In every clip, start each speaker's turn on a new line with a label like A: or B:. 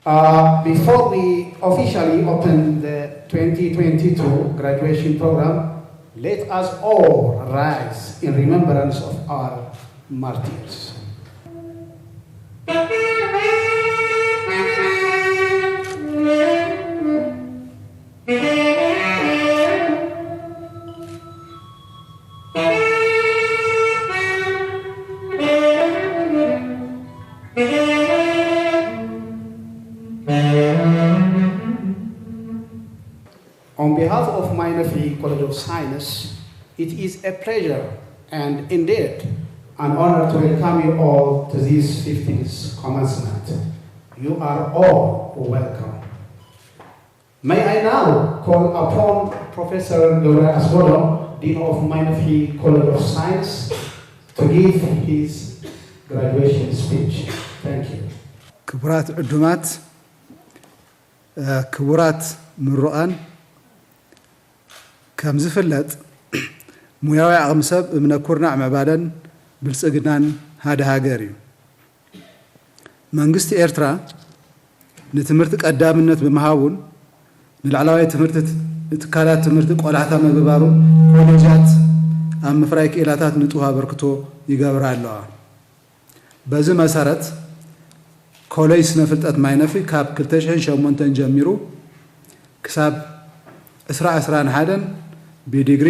A: Before we officially open the 2022 graduation program, let us all rise in remembrance of our martyrs. On behalf of Minor Free College of Science, it is a pleasure and indeed an honor to welcome you all to this 50th commencement. You are all welcome. May I now call upon Professor Gabriel Asgodo, Dean of Minor Free College of Science, to give his graduation speech. Thank you.
B: ክቡራት ዕዱማት ክቡራት ምሩቃን ከም ዝፍለጥ ሙያዊ ዓቕሚ ሰብ እምነ ኩርናዕ ምዕባለን ብልጽግናን ሓደ ሃገር እዩ መንግስቲ ኤርትራ ንትምህርቲ ቀዳምነት ብምሃቡን ንላዕለዋይ ትምህርቲ ትካላት ትምህርቲ ቆላሕታ ምግባሩ ኮሌጃት ኣብ ምፍራይ ክእላታት ንጡህ አበርክቶ ይገብራ ኣለዋ በዚ መሰረት ኮሌጅ ስነ ፍልጠት ማይነፊ ካብ 2008 ጀሚሩ ክሳብ 2021 ብዲግሪ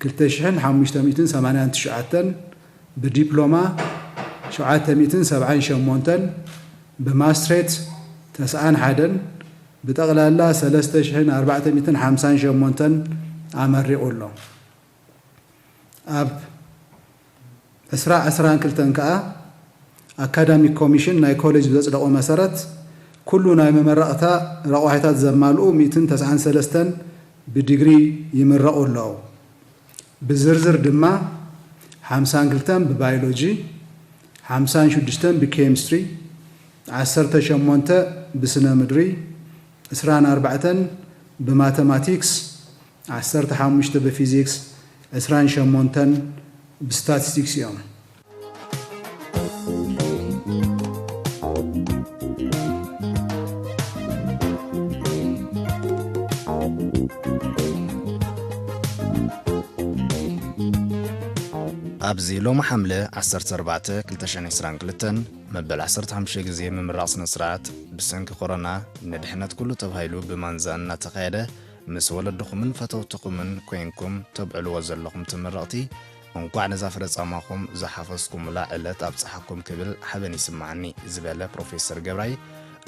B: 2589 ብዲፕሎማ 778 ብማስትሬት 91 بتقلال 3458 عمري أولو أب أسرع كلتن كا أكاديميك كوميشن ناي كوليج بزلقو مسارات كله ناي ممرقتا رقوحيتات زمالو 293 بديجري يمرقو له بزرزر دما 50 كلتن ببيولوجي 50 شدشتن بكيمستري 10 شمونته بسنة مدري 24 بماثماتيكس 15 بفيزيكس 28 بستاتستيكس يوم أبزي لوم حملة 14 كلتشان إسران كلتن مبلغ 15 جزء من رأس نصرات بسنك قرنا ندحنت كله تبهيلو بمنزل نتقاعده مسؤول الدخمن فتوتقمن كوينكم تبعلو وزلكم تمرقتي ونقعد زافرت أماكم زحفظكم لا إلت أبصحكم قبل حبني سمعني زبالة بروفيسور جبراي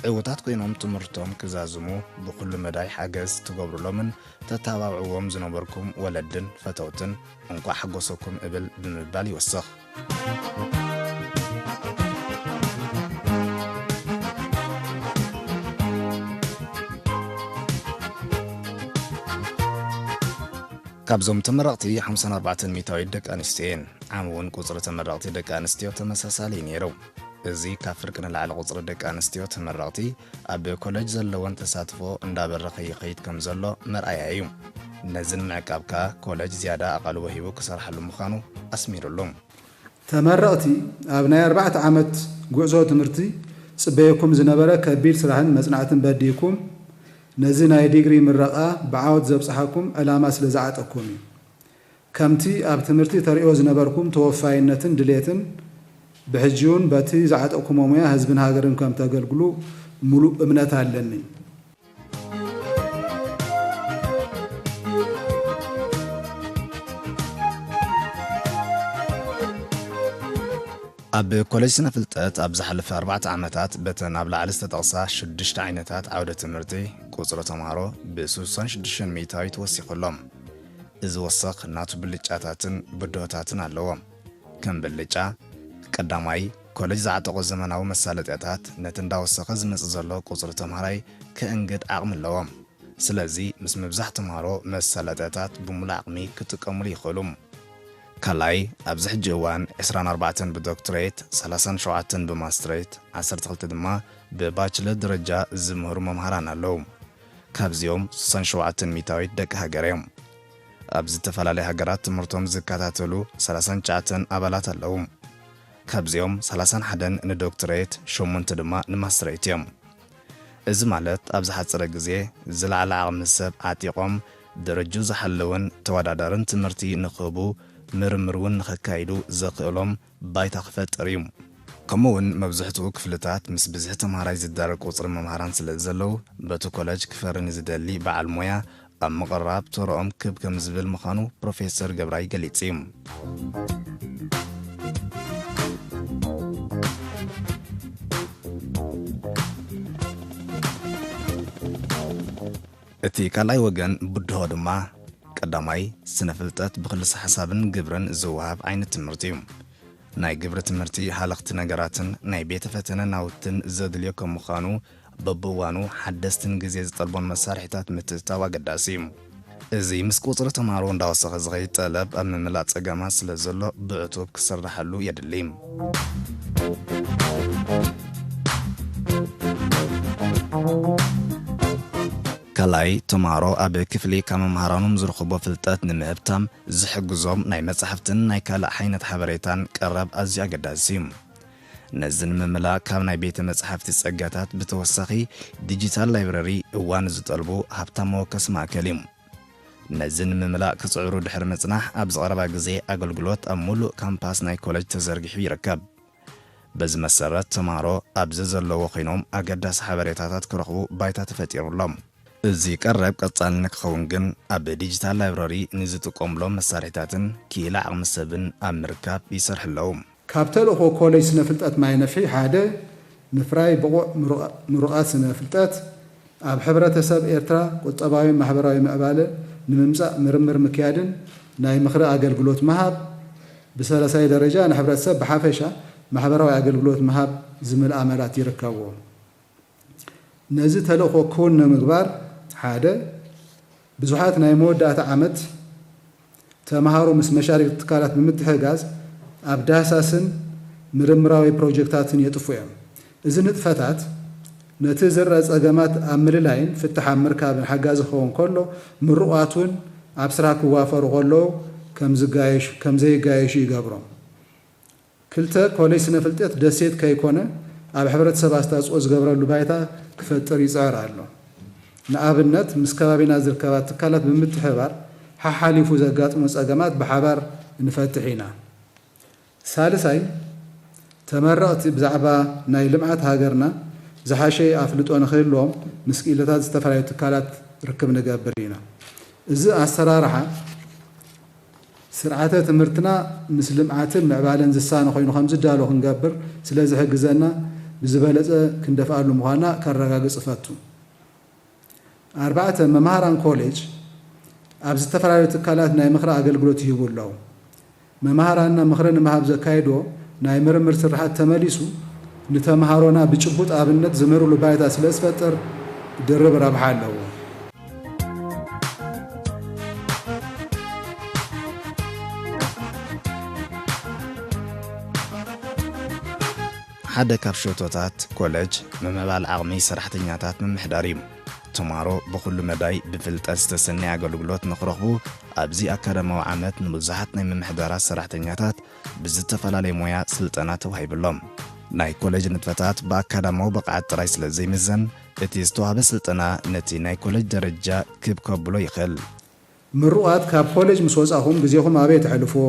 B: عوضات كينهم تمرتهم كزازمو بكل مداي حاجز تقبروا لمن تتابعوهم زنبركم ولدن فتوتن ونقع حقوسكم قبل بمبالي والسخ كابزوم تمرقتي 54 ميتاوي دك أنستين عمون قصر تمرقتي دك أنستيو تمساسالي نيرو إزي كافركنا العالق قصر دك أنستيو تمرقتي أبي كوليج زلوان تساتفو اندابر رقيقيت كم زلو مرأيايوم نزل معكابكا كوليج زيادة أقل وهيبو كسر حلو مخانو أسمير اللوم تمرقتي أبناء 4 عامت قعزو تمرتي صبيكم زنبرا كبير سرحن مصنعة بديكم نزنا ديجري من رقة بعود زبصحكم علامة سلزعتكم كمتي أب تمرتي تريوز نبركم توفاينتن دليتن بحجون باتي زعتكم وميا هزبن هاجرن كم تقلقلو ملو امنتها لني
C: أب كوليج سنة فلتات أب زحلف 4 عامات بتن أبلع على استتقصى 6 عينتات عودة تمرتي قصرة تمارو بسوسان 6 ميتاي توثق لهم إذ وثق ناتو بلجاتاتن بدوتاتن علوهم كم بلجا قداماي كوليج زعتقو زمناو مسالتات نتندا وثق زمص زلو قصرة تماراي كأنجد أعم لهم سلازي مس مبزح تمارو مسالتات بملا عقمي كتقمل يخلوم كلاي أبزح جوان 24 بدكتوريت 37 بماستريت 10 دما بباچلر درجة زمهر ممهران اللوم كابزيوم 67 ميتاويت دك هاجريوم أبز تفلالي هاجرات مرتهم زكاتاتلو 39 أبالات اللوم كابزيوم 31 ندكتوريت 8 دما نماستريتيوم
B: እዚ ማለት ኣብ ዝሓፀረ ግዜ ዝለዓለ ዓቕሚ ሰብ ዓጢቖም ደረጁ ዝሓለውን ተወዳዳርን ትምህርቲ ንኽህቡ ምርምር እውን ንኸካይዱ ዘኽእሎም ባይታ ክፈጥር እዩ ከምኡውን መብዛሕትኡ ክፍልታት ምስ ብዙሕ ተምሃራይ ዝዳረግ ቁፅሪ መምሃራን ስለ ዘለው በቲ ኮሌጅ ክፈርኒ ዝደሊ በዓል ሞያ ኣብ ምቕራብ ተርኦም ክብ ከም ዝብል ምዃኑ ፕሮፌሰር ገብራይ ገሊጹ እዩ እቲ ካልኣይ ወገን ብድሆ ድማ ቀዳማይ ስነ ፍልጠት ብክልሲ ሓሳብን ግብርን ዝወሃብ ዓይነት ትምህርቲ እዩ ናይ ግብሪ ትምህርቲ ሓለኽቲ ነገራትን ናይ ቤተ ፈተነ ናውትን ዘድልዮ ከም ምዃኑ በብዋኑ ሓደስትን ግዜ ዝጠልቦን መሳርሒታት ምትእትታው ኣገዳሲ እዩ እዚ ምስ ቁፅሪ ተምሃሮ እንዳወሰኸ ዝኸይድ ጠለብ ኣብ ምምላእ ፀገማት ስለ ዘሎ ብዕቱብ ክስራሓሉ የድሊ ካልኣይ ተምሃሮ ኣብ ክፍሊ ካብ መምሃራኖም ዝረኽቦ ፍልጠት ንምህብታም ዝሕግዞም ናይ መፅሓፍትን ናይ ካልእ ዓይነት ሓበሬታን ቀረብ ኣዝዩ ኣገዳሲ እዩ ነዚ ንምምላእ ካብ ናይ ቤተ መፅሓፍቲ ፀጋታት ብተወሳኺ ዲጂታል ላይብረሪ እዋን ዝጠልቡ ሃብታም መወከሲ ማእከል እዩ ነዚ ንምምላእ ክፅዕሩ ድሕሪ ምፅናሕ ኣብ ዝቐረባ ግዜ ኣገልግሎት ኣብ ሙሉእ ካምፓስ ናይ ኮሌጅ ተዘርጊሑ ይርከብ በዚ መሰረት ተምሃሮ ኣብዚ ዘለዎ ኮይኖም ኣገዳሲ ሓበሬታታት ክረኽቡ ባይታ ተፈጢሩሎም እዚ ቀረብ ቀጻሊ ንክኸውን ግን ኣብ ዲጂታል ላይብረሪ ንዝጥቀምሎም መሳርሒታትን ክኢላ ዓቕሚ ሰብን ኣብ ምርካብ ይሰርሕ ኣለዉ
A: ካብ ተልእኾ ኮሌጅ ስነ ፍልጠት ማይ ነፍሒ ሓደ ምፍራይ ብቑዕ ምሩቓት ስነ ፍልጠት ኣብ ሕብረተሰብ ኤርትራ ቁጠባዊ ማሕበራዊ ምዕባለ ንምምጻእ ምርምር ምክያድን ናይ ምኽሪ ኣገልግሎት መሃብ ብሰለሳይ ደረጃ ንሕብረተሰብ ብሓፈሻ ማሕበራዊ ኣገልግሎት መሃብ ዝምልአ ኣመላት ይርከብዎ ነዚ ተልእኾ ክውን ንምግባር ሓደ ብዙሓት ናይ መወዳእታ ዓመት ተምሃሮ ምስ መሻሪክ ትካላት ብምትሕጋዝ ኣብ ዳህሳስን ምርምራዊ ፕሮጀክታትን የጥፉ እዮም እዚ ንጥፈታት ነቲ ዝረአ ፀገማት ኣብ ምልላይን ፍትሕ ኣብ ምርካብን ሓጋዚ ክኸውን ከሎ ምሩቓቱን ኣብ ስራሕ ክዋፈሩ ከለዉ ከም ዘይጋየሹ ይገብሮም ክልተ ኮሌጅ ስነ ፍልጠት ደሴት ከይኮነ ኣብ ሕብረተሰብ ኣስተዋፅኦ ዝገብረሉ ባይታ ክፈጥር ይፅዕር ኣሎ ንኣብነት ምስ ከባቢና ዝርከባ ትካላት ብምትሕባር ሓሓሊፉ ዘጋጥሙ ፀገማት ብሓባር ንፈትሕ ኢና ሳልሳይ ተመረቕቲ ብዛዕባ ናይ ልምዓት ሃገርና ዝሓሸ ኣፍልጦ ንኽህልዎም ምስ ክኢለታት ዝተፈላለዩ ትካላት ርክብ ንገብር ኢና እዚ ኣሰራርሓ ስርዓተ ትምህርትና ምስ ልምዓትን ምዕባለን ዝሳነ ኮይኑ ከም ዝዳሎ ክንገብር ስለ ዝሕግዘና ብዝበለፀ ክንደፍኣሉ ምዃንና ከረጋግፅ ፈቱ ኣርባዕተ መምሃራን ኮሌጅ ኣብ ዝተፈላለዩ ትካላት ናይ ምኽሪ ኣገልግሎት ይህቡ ኣለዉ መምሃራንና ምኽሪ ንምሃብ ዘካይድዎ ናይ ምርምር ስራሓት ተመሊሱ ንተምሃሮና ብጭቡጥ ኣብነት ዝምርሉ ባይታ ስለ ዝፈጥር ድርብ ረብሓ ኣለዎ
B: ሓደ ካብ ሸቶታት ኮሌጅ ምምዕባል ዓቕሚ ሰራሕተኛታት ምምሕዳር እዩ ተምሃሮ ብኩሉ መዳይ ብፍልጠት ዝተሰነየ ኣገልግሎት ንኽረኽቡ ኣብዚ ኣካዳሚያዊ ዓመት ንብዙሓት ናይ ምምሕዳራት ሰራሕተኛታት ብዝተፈላለየ ሞያ ስልጠና ተዋሂብሎም ናይ ኮሌጅ ንጥፈታት ብኣካዳሚያዊ ብቕዓት ጥራይ ስለ ዘይምዘን እቲ ዝተዋህበ ስልጠና ነቲ ናይ ኮሌጅ ደረጃ ክብከብሎ ይኽእል
A: ምሩቓት ካብ ኮሌጅ ምስ ወፃኹም ግዜኹም ኣበይ ተሕልፍዎ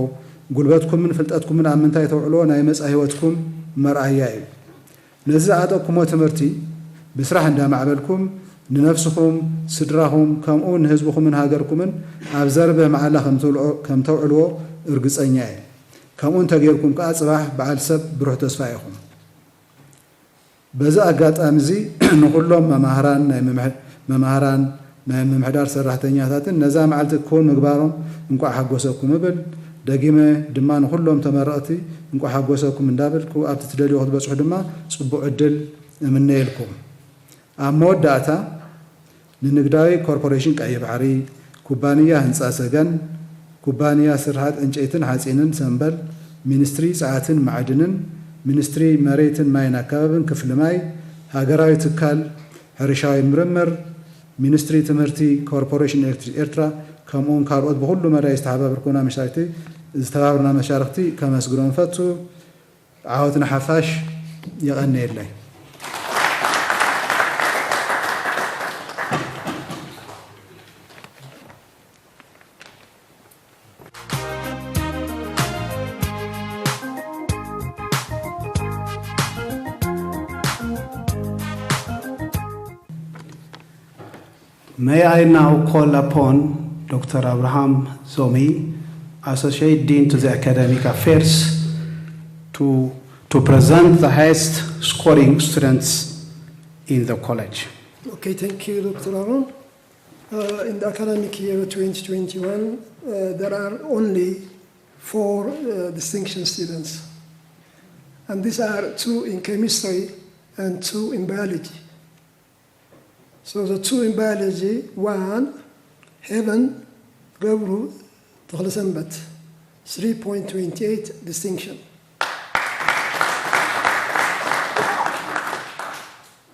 A: ጉልበትኩምን ፍልጠትኩምን ኣብ ምንታይ ተውዕልዎ ናይ መጻኢ ህይወትኩም መርኣያ እዩ ነዚ ኣጠቅኩሞ ትምህርቲ ብስራሕ እንዳማዕበልኩም ንነፍስኩም ስድራኹም ከምኡ ንህዝብኩምን ሃገርኩምን ኣብ ዘርበ መዓላ ከም ተውዕልዎ እርግፀኛ እየ ከምኡ እንተጌርኩም ከዓ ጽባሕ በዓል ሰብ ብሩህ ተስፋ ኢኹም በዚ ኣጋጣሚ እዚ ንኩሎም መምሃራን ናይ ምምሕዳር ሰራሕተኛታትን ነዛ መዓልቲ ክውን ምግባሮም እንኳዕ ሓጎሰኩም እብል ደጊመ ድማ ንኩሎም ተመረቕቲ እንኳዕ ሓጎሰኩም እንዳበልኩ ኣብቲ ትደልዩ ክትበፅሑ ድማ ጽቡቕ ዕድል እምነየልኩም ኣብ መወዳእታ ንንግዳዊ ኮርፖሬሽን ቀይ ባሕሪ ኩባንያ ህንፃ ሰገን ኩባንያ ስርሓት ዕንጨይትን ሓፂንን ሰንበል ሚኒስትሪ ፀዓትን ማዕድንን ሚኒስትሪ መሬትን ማይን ኣካባብን ክፍሊ ማይ ሃገራዊ ትካል ሕርሻዊ ምርምር ሚኒስትሪ ትምህርቲ ኮርፖሬሽን ኤሌክትሪክ ኤርትራ ከምኡውን ካልኦት ብኩሉ መዳይ ዝተባበሩና መሻርክቲ ከመስግኖም ፈቱ ዓወትና ሓፋሽ የቐነየለይ May I now call upon Dr. Abraham Zomi, Associate Dean to the Academic Affairs, to present the highest scoring students in the college.
D: Okay, thank you, Dr. Aaron. In the academic year 2021, there are only 4 distinction students. And these are 2 in chemistry and 2 in biology. So the 2 in biology, 1, Heaven Gabru Tkhlesambat, 3.28 distinction.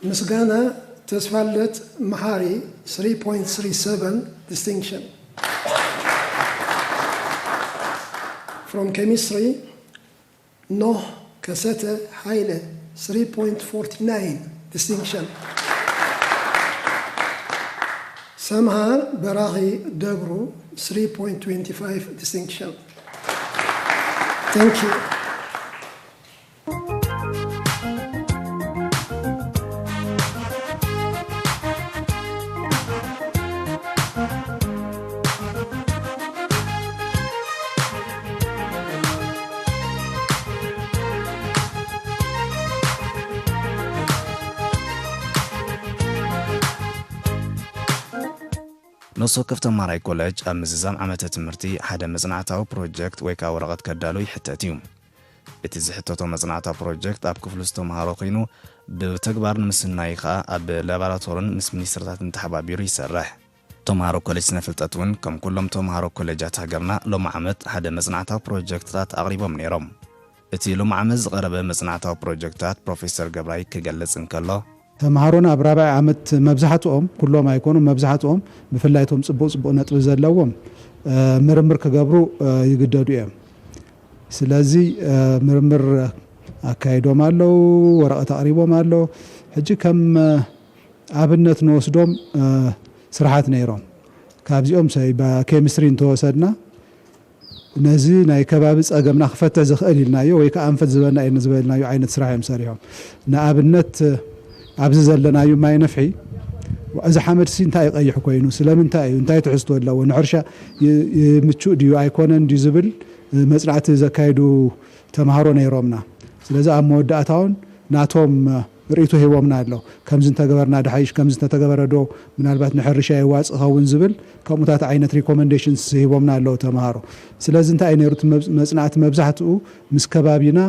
D: Misgana Tesfalet Mahari, 3.37 distinction. From chemistry, Noh Kasete Haile, 3.49 distinction. Samhar Barahi Debru, 3.25 distinction. Thank you.
B: نص وقف تماري كولج أمززام عمته تمرتي حدا مزنعتاو بروجكت ويكا ورقت كدالو يحتاتيوم اتزحتوتو مزنعتاو بروجكت أب كفلستو مهارو قينو بتكبار نمسنايخا أب لابراتورن مس منيسترتات انتحبابيرو يسرح تمهارو كولج سنفلتاتون كم كلهم تمهارو كولجات هاقرنا لو معمت حدا مزنعتاو بروجكتات أغريبا منيرم اتي لو معمز غربة مزنعتاو بروجكتات بروفيسور قبراي كجلس انكالله
E: تمهارونا برابع عمت مبزحتهم كلهم يكونوا مبزحتهم بفلايتهم صبو نطب زلوهم مرمر كغبرو يقددوا يم سلازي مرمر አካይዶም አለው ወረቀት ተقريبهم አለው ሕጂ ከም አብነት ንወስዶም ስራሓት ነይሮም ካብዚኦም ሰይ በኬሚስትሪ እንተወሰድና ነዚ ናይ ከባቢ ጸገምና ክፈትሕ ዝኽእል ኢልናዮ ወይ ከዓ አንፈት ዝበልና አይነ ዝበልናዮ ዓይነት ስራሕ እዮም ሰሪሖም ንኣብነት ኣብዚ ዘለናዩ ማይ ነፍሒ እዚ ሓመድ እንታይ ይቀይሕ ኮይኑ ስለምንታይ እንታይ ትሕዝቶ ኣለዎ ንሕርሻ ምቹእ ድዩ ኣይኮነን ድዩ ዝብል መጽናዕቲ ዘካይዱ ተማሃሮ ነይሮምና ስለዚ ኣብ መወዳእታውን ናቶም ርእይቶ ሂቦምና ኣሎ ከምዚ እንተገበርና ድሓይሽ ከምዚ እንተገበረዶ ምናልባት ንሕርሻ ይዋጽእ ኸውን ዝብል ከምኡታት ዓይነት ሪኮመንዴሽንስ ሂቦምና ኣሎ ተማሃሮ ስለዚ እንታይ ነይሩት መጽናዕቲ መብዛሕትኡ ምስ ከባቢና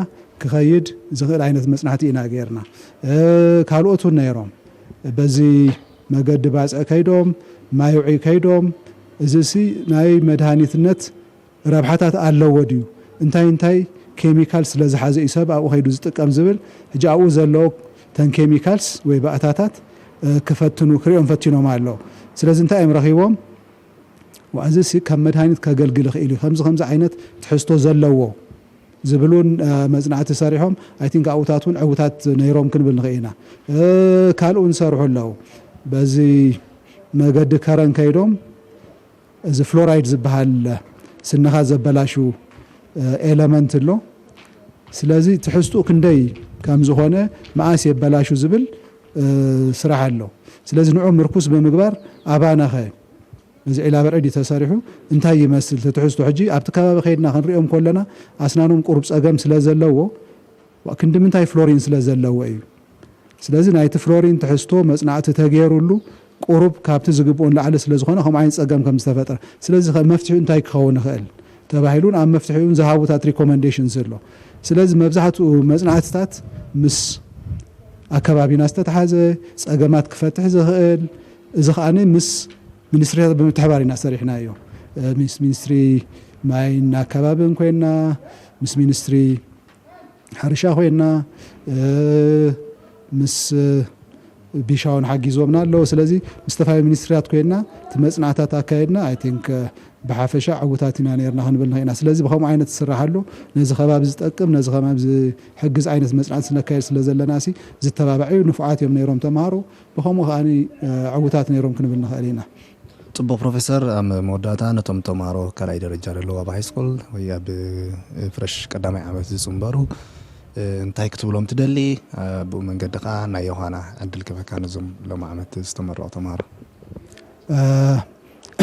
E: ክኸይድ ዝኽእል ዓይነት መጽናዕቲ ኢና ጌርና ካልኦቱን ነይሮም በዚ መገዲ ባጽዕ ከይዶም ማይ ውዒ ከይዶም እዚሲ ናይ መድሃኒትነት ረብሓታት ኣለዎ ድዩ እንታይ ኬሚካል ስለ ዝሓዘ ይሰብ ኣብኡ ኸይዱ ዝጥቀም ዝብል ሕጂ ኣብኡ ዘለዎ ተን ኬሚካልስ ወይ ባእታታት ክፈትኑ ክሪኦም ፈቲኖም ኣለዉ ስለዚ እንታይ እዮም ረኺቦም ወእዚሲ ከም መድሃኒት ከገልግል ይኽእል እዩ ከምዚ ዓይነት ትሕዝቶ ዘለዎ ዝብሉን መጽናዕቲ ሰሪሖም አይ ቲንክ ኣውታቱን ዕውታት ነይሮም ክንብል ንኽእልና ካልኡን ሰርሑ ኣለዉ በዚ መገዲ ከረን ከይዶም እዚ ፍሎራይድ ዝበሃል ስንኻ ዘበላሹ ኤለመንት ኣሎ ስለዚ ትሕዝቱ ክንደይ ከም ዝኾነ መዓስ የበላሹ ዝብል ስራሕ ኣሎ ስለዚ ንዑ ምርኩስ ብምግባር ኣባናኸ እዚ ዒላበ ዕዲ ተሰሪሑ እንታይ ይመስል ተትሕዝቱ ሕጂ ኣብቲ ከባቢ ኸይድና ክንሪኦም ኮለና ኣስናኖም ቁሩብ ጸገም ስለ ዘለዎ ክንዲ ምንታይ ፍሎሪን ስለ ዘለዎ እዩ ስለዚ ናይቲ ፍሎሪን ትሕዝቶ መጽናዕቲ ተገይሩሉ ቁሩብ ካብቲ ዝግብኡን ላዕሊ ስለ ዝኾነ ከምኡ ዓይነት ጸገም ከም ዝተፈጠረ ስለዚ መፍትሒኡ እንታይ ክኸውን ይኽእል ተባሂሉን ኣብ መፍትሒኡን ዝሃቡታት ሪኮመንዴሽንስ ኣሎ ስለዚ መብዛሕትኡ መጽናዕትታት ምስ ኣከባቢና ዝተተሓዘ ጸገማት ክፈትሕ ዝኽእል እዚ ኸዓኒ ምስ ሚኒስትሪታት ብምትሕባር ኢና ሰሪሕናዮ ምስ ሚኒስትሪ ማይና ኣከባቢን ኮይና ምስ ሚኒስትሪ ሕርሻ ኮይና ምስ ቢሻውን ሓጊዞምና ኣለዎ ስለዚ ምስ ተፈላለዩ ሚኒስትሪታት ኮይና እቲ መጽናዕትታት ኣካየድና ኣይ ቲንክ ብሓፈሻ ዕውታት ኢና ነርና ክንብል ንኽእልና ስለዚ ብከምኡ ዓይነት ዝስራሕ ኣሎ ነዚ ከባቢ ዝጠቅም ነዚ ከባቢ ዝሕግዝ ዓይነት መጽናዕቲ ስነካየድ ስለ ዘለና ሲ ዝተባብዐዩ ንፉዓት እዮም ነይሮም ተምሃሮ ብከምኡ ከዓኒ ዕውታት ነይሮም ክንብል ንኽእል ኢና
B: ጽቡቕ ፕሮፌሰር ኣብ መወዳእታ ነቶም ተምሃሮ ካልኣይ ደረጃ ዘለዎ ኣብ ሃይስኩል ወይ ኣብ ፍረሽ ቀዳማይ ዓመት ዝጽንበሩ እንታይ ክትብሎም ትደሊ ብኡ መንገዲ ኸ ናይ ዮሃና ዕድል ክበካ ነዞም ሎም ዓመት ዝተመረቑ ተምሃሮ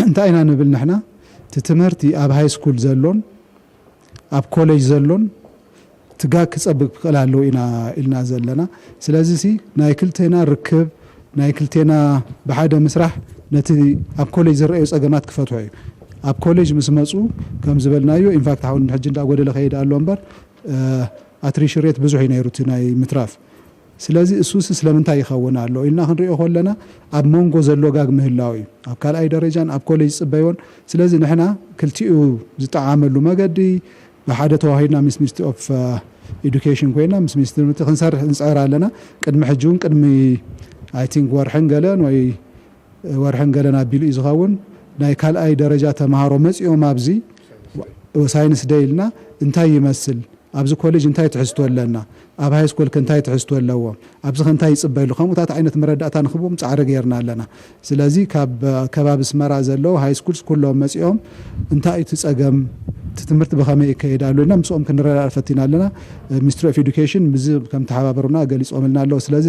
E: እንታይ ኢና ንብል ንሕና እቲ ትምህርቲ ኣብ ሃይ ስኩል ዘሎን ኣብ ኮሌጅ ዘሎን ትጋግ ክፀብቅ ክኽእል ኣለዎ ኢልና ዘለና ስለዚ ናይ ክልቴና ርክብ ናይ ክልቴና ብሓደ ምስራሕ ነቲ ኣብ ኮሌጅ ዝረአዩ ፀገማት ክፈትሑ እዩ ኣብ ኮሌጅ ምስ መፁ ከም ዝበልናዮ ኢንፋክት አሁን ሕጂ እንዳጎደለ ከይድ ኣሎ እምበር አትሪሽን ሬት ብዙሕ እዩ ነይሩ እቲ ናይ ምትራፍ ስለዚ እሱስ ስለምንታይ ይኸውን ኣሎ ኢልና ክንሪኦ ከለና ኣብ መንጎ ዘሎ ጋግ ምህላው እዩ ኣብ ካልኣይ ደረጃን ኣብ ኮሌጅ ፅበዮን ስለዚ ንሕና ክልቲኡ ዝጠዓመሉ መገዲ ብሓደ ተዋሂድና ምስ ሚኒስትሪ ኦፍ ኤዱኬሽን ኮይና ምስ ሚኒስትሪ ትምህርቲ ክንሰርሕ ንፅዕር ኣለና ቅድሚ ሕጂ እውን ቅድሚ አይ ቲንክ ወርሕን ገለን ወይ ወርሕን ገለን ኣቢሉ እዩ ዝኸውን ናይ ካልኣይ ደረጃ ተማሃሮ መፂኦም ኣብዚ ሳይንስ ደይልና እንታይ ይመስል ኣብዚ ኮሌጅ እንታይ ትሕዝቶ ኣለና ኣብ ሃይ ስኩል እንታይ ትሕዝቶ ኣለዎም ኣብዚ እንታይ ይፅበይሉ ከምኡታት ዓይነት መረዳእታ ንኽቦም ፃዕሪ ገይርና ኣለና ስለዚ ካብ ከባቢ ስመራ ዘለው ሃይ ስኩልስ ኩሎም መፂኦም እንታይ እቲ ፀገም ትምህርቲ ብኸመይ ይከይዳሉ ኢና ምስኦም ክንረዳእ ፈቲና ኣለና ሚኒስትሪ ኦፍ ኤዱኬሽን ብዚ ከም ተሓባበሩና ገሊፆምልና ኣለዎ ስለዚ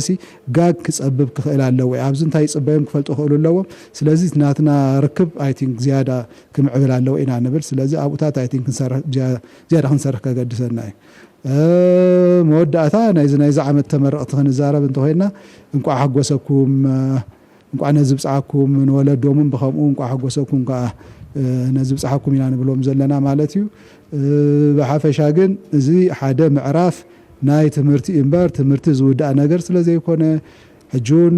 E: ጋግ ክፀብብ ክኽእል ኣለዎ ኣብዚ እንታይ ይፅበዮም ክፈልጡ ክእሉ ኣለዎም ስለዚ ናትና ርክብ አይ ቲንክ ዝያዳ ክምዕብል ኣለዎ ኢና ንብል ስለዚ ኣብኡታት አይ ቲንክ ዝያዳ ክንሰርሕ ከገድሰና እዩ መወዳእታ ናይዚ ዓመት ተመረቕቲ ክንዛረብ እንተኮይና እንቋዕ ሓጎሰኩም እንቋዕ ነዚ ብፅዓኩም ንወለዶምን ብከምኡ እንቋዕ ሓጎሰኩም ከዓ ነዚ ብፅዓኩም ኢና ንብሎም ዘለና ማለት እዩ ብሓፈሻ ግን እዚ ሓደ ምዕራፍ ናይ ትምህርቲ እምበር ትምህርቲ ዝውዳእ ነገር ስለ ዘይኮነ ሕጁን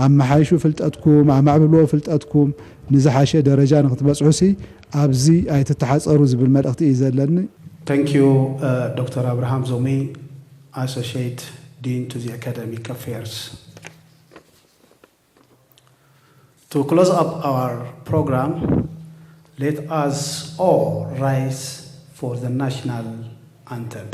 E: ኣመሓይሹ ፍልጠትኩም ኣማዕብልዎ ፍልጠትኩም ንዝሓሸ ደረጃ ንክትበፅሑ ኣብዚ ኣይትተሓፀሩ ዝብል መልእኽቲ እዩ ዘለኒ
A: Thank you, Dr. Abraham Zome, Associate Dean to the Academic Affairs. To close up our program, let us all rise for the national anthem.